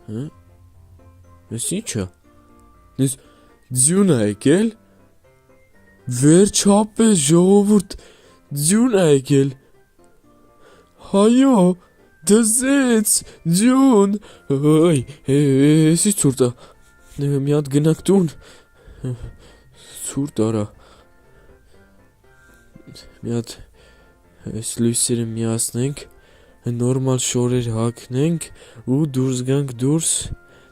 Ես ի՞նչը։ Ես ձյուն ա եկել։ Վերջապես ժողովուրդ ձյուն ա եկել։ Հայո, դզեց ձյուն։ Այ, էսի ցուրտ ա։ Մի հատ գնանք տուն։ Ցուրտ արա։ Մի հատ այս լույսերը միացնենք, նորմալ շորեր հագնենք ու դուրս գանք դուրս,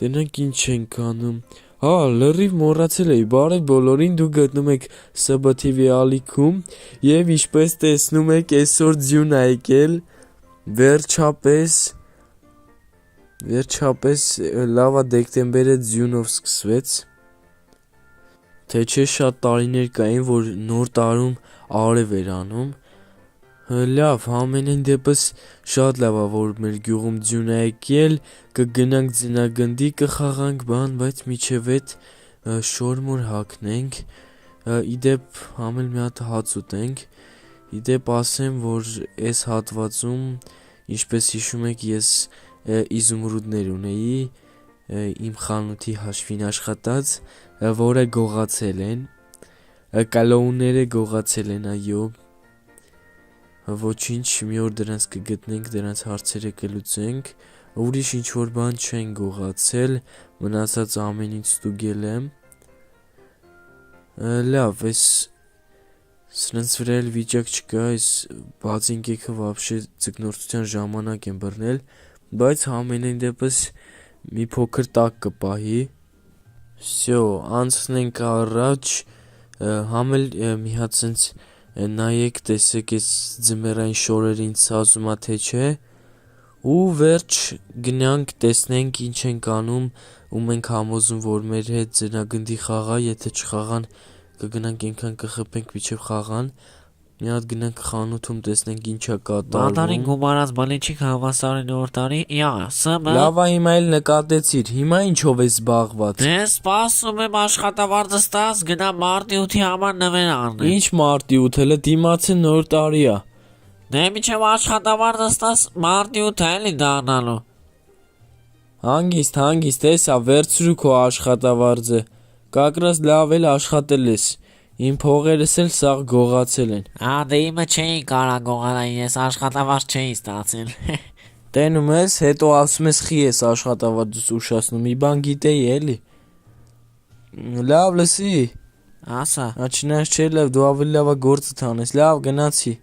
տենանք ինչ ենք անում։ Հա, լրիվ մոռացել էի, բարև բոլորին, դուք գտնում եք SBTV ալիքում եւ ինչպես տեսնում եք, այսօր ձյուն ա եկել, վերջապես լավա դեկտեմբերը ձյունով սկսվեց։ Թե չէ շատ տարիներ կային, որ նոր տարում արև էր անում։ Լավ, ամենայն դեպս շատ լավ ա, որ մեր գյուղում ձյուն ա եկել, կգնանք ձնագնդի կխաղանք բան, բայց միջև այդ շորմոր հագնենք։ Իդեպ համել մի հատ հաց ուտենք։ Իդեպ ասեմ, որ այս հատվածում, ինչպես հիշում եք, ես իզումրուդներ ունեի, իմ խանութի հաշվին աշխատած, որը գողացել են, կալոունները գողացել են, այո։ Ոչինչ, մի օր դրանց կգտնենք, դրանց հարցերը կլուծենք, ուրիշ ինչ-որ բան չեն գողացել, մնացած ամեն ինչ ստուգել եմ։ Լավ, այս սրանց վրա էլ վիճակ չկա, այս բացինկեքը վաբշե ձկնորսության ժամանակ են բռնել, բայց ամենայն դեպս մի փոքր տակ կպահի։ Всё, անցնենք առաջ, համել մի հատ սենց նայեք, տեսեք այս ձմեռային շորերը ինձ ասում ա թե չէ, ու վերջ գնանք տեսնենք ինչ ենք անում, ու մենք համոզում, որ մեր հետ ձնագնդի խաղա, եթե չխաղան, կգնանք այնքան կխփենք, մինչև խաղան, մի հատ գնանք խանութում տեսնենք ինչ ա կատարվում։ Մատարին գումարած բլիչիկ հավասարի նոր տարի, սմը։ Լավ ա, հիմա էլ նկատեցիր, հիմա ինչով ես զբաղված։ Դե սպասում եմ աշխատավարձը ստաս, գնա մարտի 8-ի համար նվեր առնեմ։ Ինչ մարտի 8-ը, դիմացը նոր տարի ա։ Դե միջև աշխատավարձը ստաս, մարտի 8-ը էլի դառնալու։ Հանգիստ, տեսա, վերցրու քո աշխատավարձը, կակրած լավ էլ աշխատել ես, իմ փողերս էլ սաղ գողացել են։ Դե իմը չէի կարա գողանալ, ես աշխատավարձ չէի ստացել։ Տենում ես, հետո ասում ես խի ես աշխատավարձս ուշացնում, մի բան գիտեի էլի։ Լավ լսի։ Ասա։ Չնայած չէ լավ, դու ավելի լավա գործը թանես, լավ գնացի։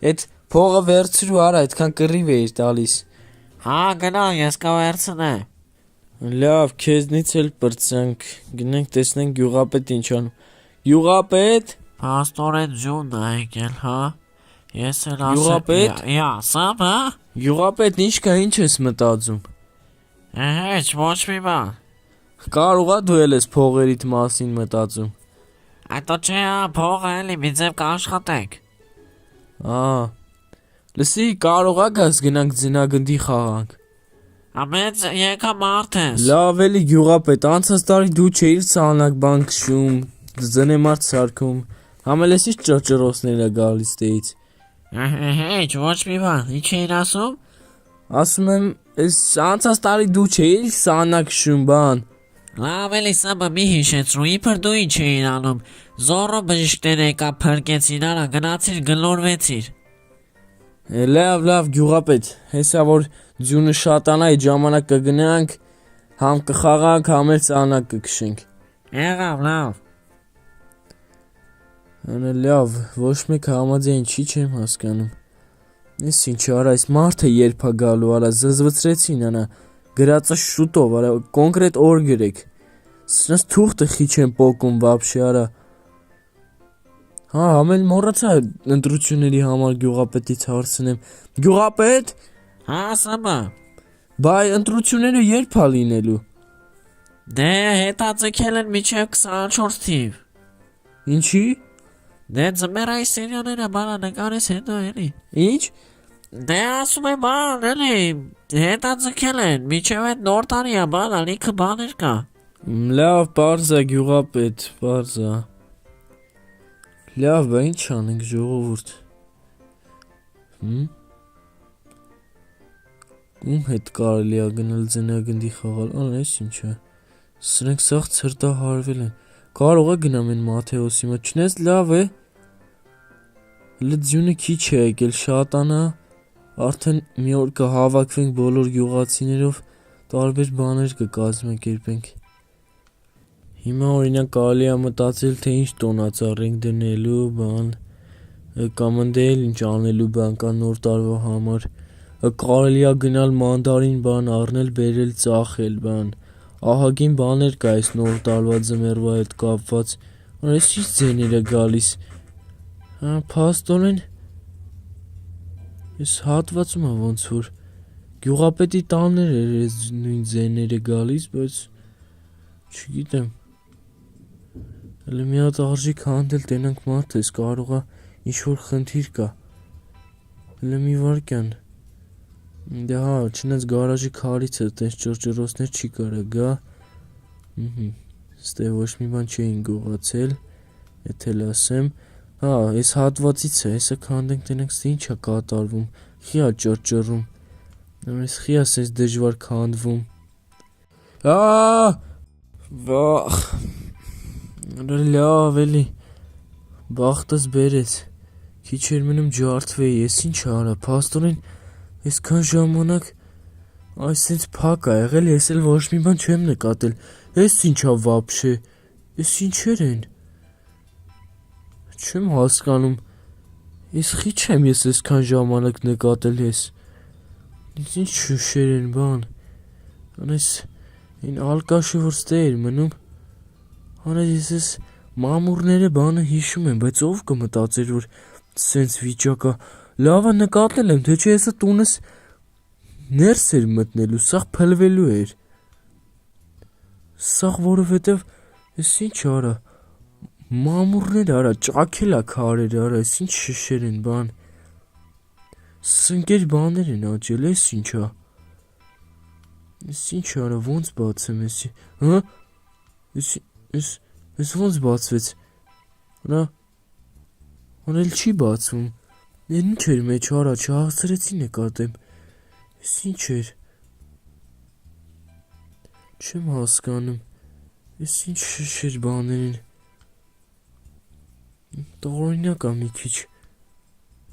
Այդ փողը վերցրու արա, այդքան կռիվ էիր տալիս։ Հա, գնա, ես կվերցնեմ։ Լավ, քեզնից էլ պրծանք, գնանք տեսնենք գյուղապետ ինչ անում։ Գյուղապետ։ Փաստորեն ձյուն ա եկել, հա։ Ես էլ ասեմ։ Գյուղապետ։ Սամը։ Գյուղապետ, ինչ կա, ինչ ես մտածում։ Հեչ, ոչ մի բան։ Կարող ա դու էլ ես փողերիդ մասին մտածում։ Այդո չէ, փողը էլի մի ձև կաշխատենք։ Լսի, կարող ա գաս գնանք ձնագնդի խաղանք։ Ամենց եկա մարդ ես։ Լավ էլի գյուղապետ, անցած տարի դու չէիր սանակ բան քշում, ձնեմարդ սարքում, համել ես ինչ ճռճռոցներ ա գալիս տեից։ Հեչ, ոչ մի բան, ինչ էին ասում։ Ասում եմ, այս անցած տարի դու չէիր սանակ քշում բան։ Լավ էլի սամը մի հիշեցրու, իբր դու ինչ էին անում։ Զորո բժիշկներ եկա փրկեցին, արա գնացիր գլորվեցիր։ Լավ գյուղապետ, հեսա որ ձյունը շատանա, այդ ժամանակ կգնանք, համ կխաղանք, համ էլ սանակ կքշենք։ Եղավ, լավ։ Լավ, ոչ մեկ համաձայն չի չեմ հասկանում։ Ես ինչ արա, այս մարդը երբ ա գալու, արա զզվցրեցին, անա, գրածը շուտով, արա, կոնկրետ օր գրեք։ Սրանց թուղթը խի չեմ պոկում վաբշե, արա։ Հա, համ էլ մոռացա ընտրությունների համար գյուղապետից հարցնեմ։ Գյուղապետ։ Հա, սամը։ Բայ ընտրությունները երբ ա լինելու։ Դե հետաձգել են միջև 24 թիվ։ Ինչի։ Դե ձմեռայի սերիաները բանա նկարես հետո էլի։ Ինչ։ Դե ասում եմ բան, էլի, հետաձգել են, միջև այդ նոր տարի ա բան, լիքը բաներ կա։ Լավ, պարզա գյուղապետ, պարզա։ Լավ, բա ինչ անենք ժողովուրդ։ Ում հետ կարելի է գնալ ձնագնդի խաղալ, այս ինչ է։ Սրանք սաղ ցրտահարվել են։ Կարող է գնամ են Մաթեոսի մոտ, չնես լավ է։ Հələ ձյունը քիչ է եկել, շատանա, արդեն մի օր կհավաքվենք բոլոր գյուղացիներով, տարբեր բաներ կկազմակերպենք։ Հիմա օրինակ կարելի է մտածել, թե ինչ տոնածառ ենք դնելու, բան, կամ ընդել ինչ անելու բան կա նոր տարվա համար։ Կարելի է գնալ մանդարին բան առնել, բերել, ծախել, բան։ Ահագին բաներ կա այս նոր տարվա ձմեռվա հետ կապված։ Այս ինչ ձեներ է գալիս։ Փաստորեն այս հատվածում է ոնց որ գյուղապետի տաններ էր այս նույն ձեները գալիս, բայց չգիտեմ։ Հələ մի հատ արժի քանդել տենանք մարդես, կարող է ինչ որ խնդիր կա։ Հələ մի վարքյան։ Դե հա, չնայած գարաժի քարից է, տես ճռճռոցներ չի կարա գա։ Ստե ոչ մի բան չէին գողացել, եթե լասեմ։ Հա, այս հատվածից է, հեսա քանդենք տենանք, ստե ինչ է կատարվում, խի է ճռճռում։ Այս խի է սենց դժվար քանդվում։ Վախ։ Լավ էլի։ Բախտս բերեց։ Քիչ էր մնում ջարդվեի, ես ինչ արա, փաստորեն այսքան ժամանակ այս սենց փակ է եղել, ես էլ ոչ մի բան չեմ նկատել։ Այս ինչա վաբշե։ Այս ինչեր են։ Չեմ հասկանում։ Ես խի չեմ ես այսքան ժամանակ նկատել ես։ Այս ինչ շուշեր են բան։ Անես այն ալկաշը որ ստե էր մնում։ Անես ես ես մամուրները բանը հիշում եմ, բայց ով կմտածեր որ սենց վիճակա։ Լավը նկատել եմ, թե չէ եսը տունս ներս էր մտնելու, սաղ փլվելու էր։ Սաղ որովհետև ես ինչ արա, մամուրներ արա, ճակել է քարերը արա, ես ինչ շշեր են բան։ Սնկեր բաներ են աճել, ես ինչա։ Ես ինչ արա, ոնց բացեմ եսի, հա։ Ես ոնց բացվեց։ Անել չի բացվում։ Ինչ էր մեջ արա, չհասցրեցի նկատեմ։ Ես ինչ էր։ Չեմ հասկանում։ Ես ինչ շշեր բաներ են։ Տարօրինակ է մի քիչ։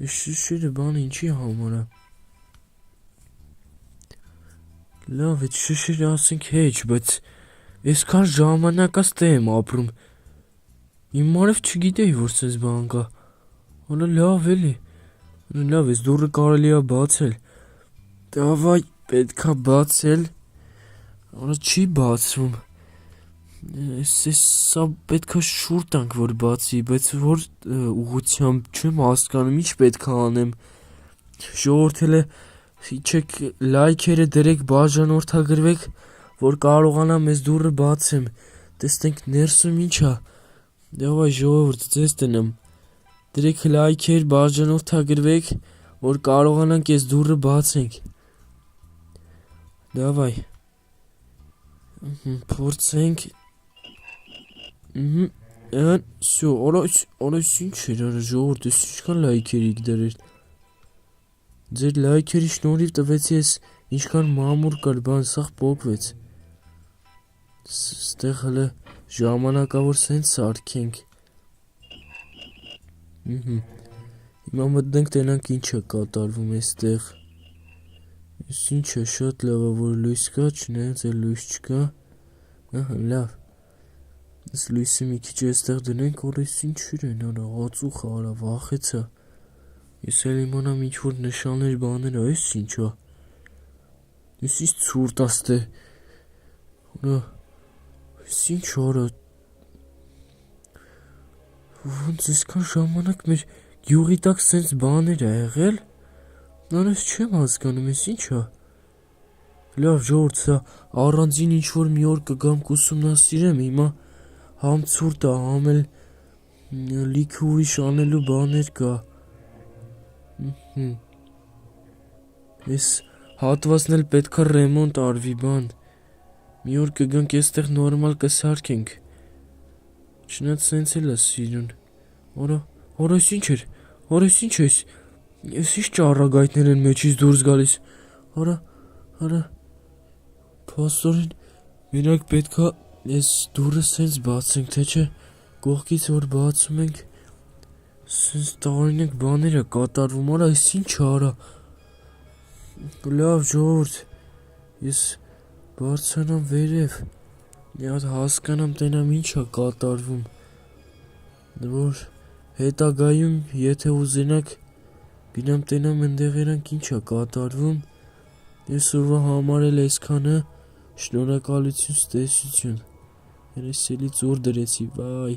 Ես շշերը բանը ինչի համար է։ Լավ, այդ շշերը ասենք հեչ, բայց այսքան ժամանակ աստե եմ ապրում։ Իմ մարև չգիտեի, որ սենց բան կա։ Հələ լավ էլի։ Լավ, այս դուրը կարելի է բացել։ Դավայ, պետքա բացել։ Արա չի բացվում։ Սա պետքա շուր տանք, որ բացի, բայց որ ուղղությամբ չեմ հասկանում, ինչ պետքա անեմ։ Ժողովուրդ իչեք լայքերը դրեք, բաժանորդագրվեք, որ կարողանամ այս դուրը բացեմ։ Տեսնենք ներսում ինչ է։ Դավայ ժողովուրդ, ձեզ տնեմ։ Դրեք լայքեր, բաժանորդագրվեք, որ կարողանանք այս դուրը բացենք։ Դավայ։ Փորձենք։ Всё, արա ինչ էր, արա ժողովուրդ, ես ինչքան լայքեր եք դրել։ Ձեր լայքերի շնորհիվ տվեցի ես ինչքան մամուր կար, բան սաղ պոկվեց։ Ստեղ հələ ժամանակավոր սենց սարքենք։ Հիմա մտնենք տենանք ինչ է կատարվում այստեղ։ Ես ինչ է, շատ լավ է, որ լույս կա, չնայած էլ լույս չկա։ Լավ։ Այս լույսը մի քիչ այստեղ դնենք, որ այս ինչեր են, արա, ածուխ արա, վախեցա։ Ես էլ իմանամ ինչ որ նշաններ բաներ, այս ինչա։ Ես ինչ ցուրտ աստե։ Այս ինչ արա։ Ոնց այսքան ժամանակ մեր գյուղի տակ սենց բաներ է եղել։ Նորից չեմ հասկանում, ես ինչա։ Լավ ժողովուրդ, սա առանձին ինչ որ մի օր կգամ կուսումնասիրեմ, հիմա համ ցուրտ է, համ էլ լիքը ուրիշ անելու բաներ կա։ Այս հատվածն էլ պետքա ռեմոնտ արվի բան։ Մի օր կգանք այստեղ նորմալ կսարքենք։ Չնայած սենց էլ է սիրուն։ Արա, այս ինչ էր։ Արա, այս ինչ է։ Ես ինչ ճառագայթներ են մեջից դուրս գալիս։ Արա, Արա, փաստորեն մենակ պետքա այս դուրը սենց բացենք, թե չէ կողքից որ բացում ենք սենց տարօրինակ բաներ է կատարվում, արա այս ինչ արա։ Լավ ժողովուրդ, ես բարձրանամ վերև, մի հատ հասկանամ տենամ ինչ է կատարվում, որ հետագայում եթե ուզենաք գնամ տենամ ընդեղ երանք ինչ է կատարվում, այսօրվա համար էլ այսքանը, շնորհակալություն, ցտեսություն, ես էլի ծուր դրեցի, վայ։